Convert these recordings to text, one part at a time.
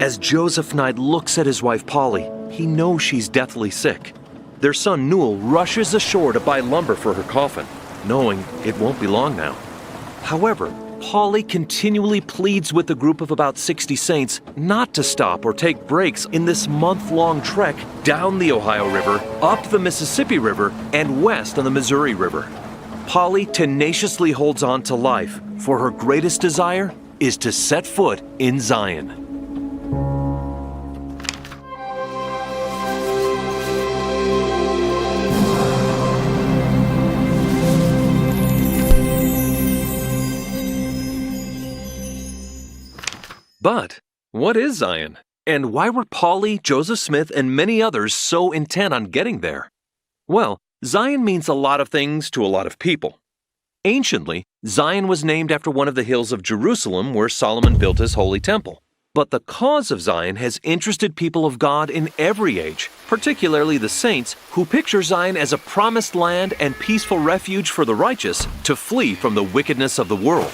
As Joseph Knight looks at his wife Polly, he knows she's deathly sick. Their son Newell rushes ashore to buy lumber for her coffin, knowing it won't be long now. However, Polly continually pleads with the group of about 60 saints not to stop or take breaks in this month-long trek down the Ohio River, up the Mississippi River, and west on the Missouri River. Polly tenaciously holds on to life, for her greatest desire is to set foot in Zion. But what is Zion? And why were Polly, Joseph Smith, and many others so intent on getting there? Well, Zion means a lot of things to a lot of people. Anciently, Zion was named after one of the hills of Jerusalem where Solomon built his holy temple. But the cause of Zion has interested people of God in every age, particularly the saints, who picture Zion as a promised land and peaceful refuge for the righteous to flee from the wickedness of the world.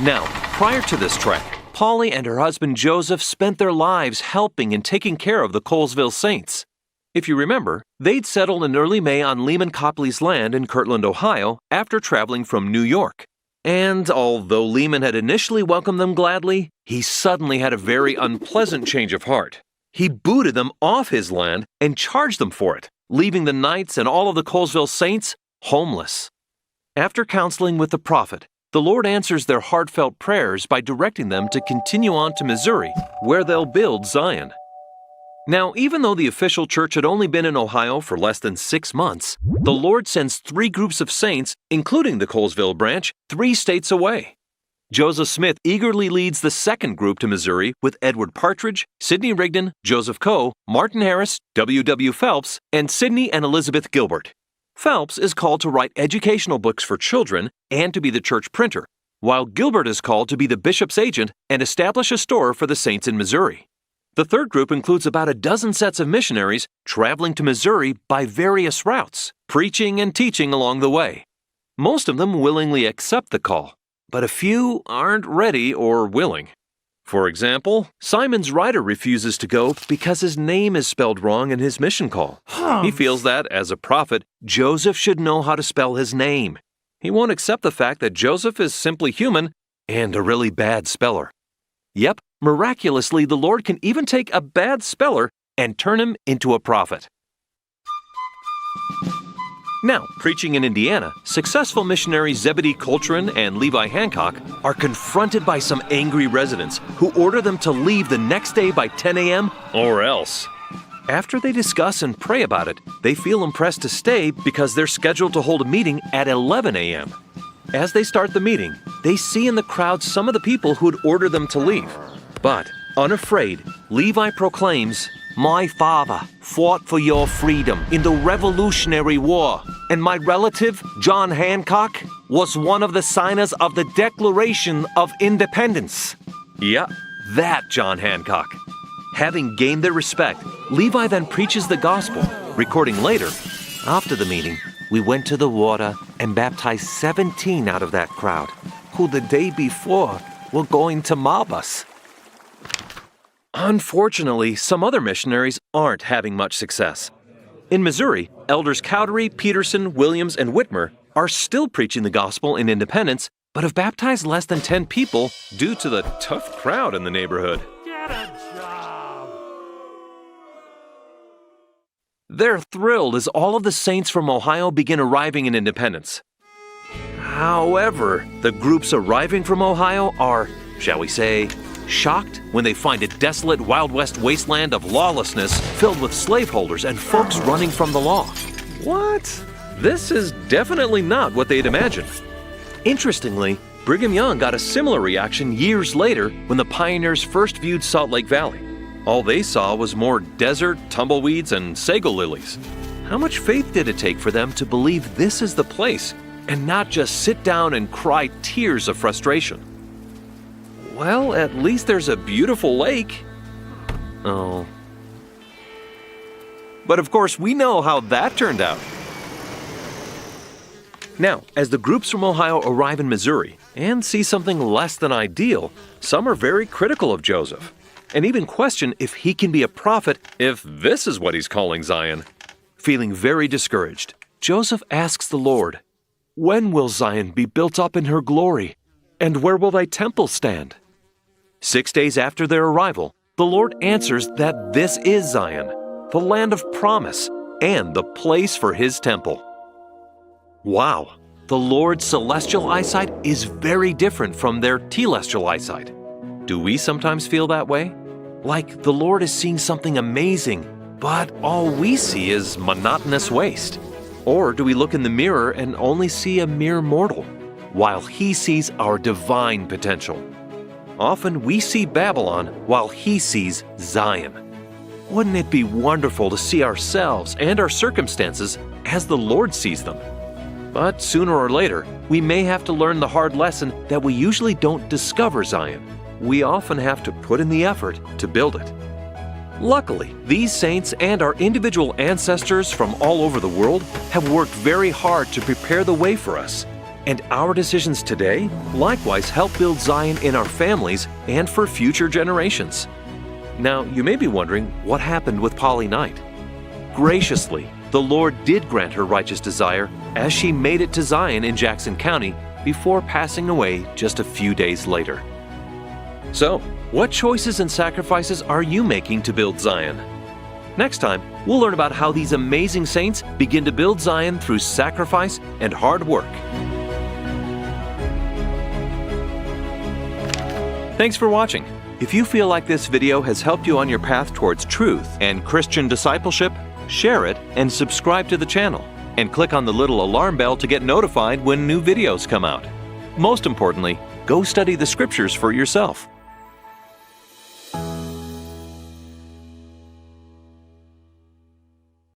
Now, prior to this trek, Polly and her husband Joseph spent their lives helping and taking care of the Colesville Saints. If you remember, they'd settled in early May on Lehman Copley's land in Kirtland, Ohio, after traveling from New York. And although Lehman had initially welcomed them gladly, he suddenly had a very unpleasant change of heart. He booted them off his land and charged them for it, leaving the Knights and all of the Colesville Saints homeless. After counseling with the prophet, the Lord answers their heartfelt prayers by directing them to continue on to Missouri, where they'll build Zion. Now, even though the official church had only been in Ohio for less than 6 months, the Lord sends 3 groups of saints, including the Colesville branch, 3 states away. Joseph Smith eagerly leads the second group to Missouri with Edward Partridge, Sidney Rigdon, Joseph Coe, Martin Harris, W. Phelps, and Sidney and Elizabeth Gilbert. Phelps is called to write educational books for children and to be the church printer, while Gilbert is called to be the bishop's agent and establish a store for the saints in Missouri. The third group includes about a dozen sets of missionaries traveling to Missouri by various routes, preaching and teaching along the way. Most of them willingly accept the call, but a few aren't ready or willing. For example, Simon's Ryder refuses to go because his name is spelled wrong in his mission call. He feels that, as a prophet, Joseph should know how to spell his name. He won't accept the fact that Joseph is simply human and a really bad speller. Yep, miraculously, the Lord can even take a bad speller and turn him into a prophet. Now, preaching in Indiana, successful missionaries Zebedee Coltrane and Levi Hancock are confronted by some angry residents who order them to leave the next day by 10 a.m. or else. After they discuss and pray about it, they feel impressed to stay because they're scheduled to hold a meeting at 11 a.m. As they start the meeting, they see in the crowd some of the people who'd ordered them to leave. But, unafraid, Levi proclaims, "My father fought for your freedom in the Revolutionary War, and my relative, John Hancock, was one of the signers of the Declaration of Independence." Yeah, that John Hancock. Having gained their respect, Levi then preaches the gospel, recording later, "After the meeting, we went to the water and baptized 17 out of that crowd, who the day before were going to mob us." Unfortunately, some other missionaries aren't having much success. In Missouri, elders Cowdery, Peterson, Williams, and Whitmer are still preaching the gospel in Independence, but have baptized less than 10 people due to the tough crowd in the neighborhood. Get a job! They're thrilled as all of the saints from Ohio begin arriving in Independence. However, the groups arriving from Ohio are, shall we say, shocked when they find a desolate Wild West wasteland of lawlessness filled with slaveholders and folks running from the law. What? This is definitely not what they'd imagined. Interestingly, Brigham Young got a similar reaction years later when the pioneers first viewed Salt Lake Valley. All they saw was more desert, tumbleweeds, and sago lilies. How much faith did it take for them to believe this is the place and not just sit down and cry tears of frustration? Well, at least there's a beautiful lake. Oh. But of course, we know how that turned out. Now, as the groups from Ohio arrive in Missouri and see something less than ideal, some are very critical of Joseph. and even question if he can be a prophet if this is what he's calling Zion. Feeling very discouraged, Joseph asks the Lord, "When will Zion be built up in her glory? And where will thy temple stand?" 6 days after their arrival, the Lord answers that this is Zion, the land of promise, and the place for his temple. Wow, the Lord's celestial eyesight is very different from their telestial eyesight. Do we sometimes feel that way? Like the Lord is seeing something amazing, but all we see is monotonous waste. Or do we look in the mirror and only see a mere mortal, while he sees our divine potential? Often we see Babylon while he sees Zion. Wouldn't it be wonderful to see ourselves and our circumstances as the Lord sees them? But sooner or later, we may have to learn the hard lesson that we usually don't discover Zion. We often have to put in the effort to build it. Luckily, these saints and our individual ancestors from all over the world have worked very hard to prepare the way for us. And our decisions today likewise help build Zion in our families and for future generations. Now, you may be wondering what happened with Polly Knight. Graciously, the Lord did grant her righteous desire as she made it to Zion in Jackson County before passing away just a few days later. So, what choices and sacrifices are you making to build Zion? Next time, we'll learn about how these amazing saints begin to build Zion through sacrifice and hard work. Thanks for watching. If you feel like this video has helped you on your path towards truth and Christian discipleship, share it and subscribe to the channel. And click on the little alarm bell to get notified when new videos come out. Most importantly, go study the scriptures for yourself.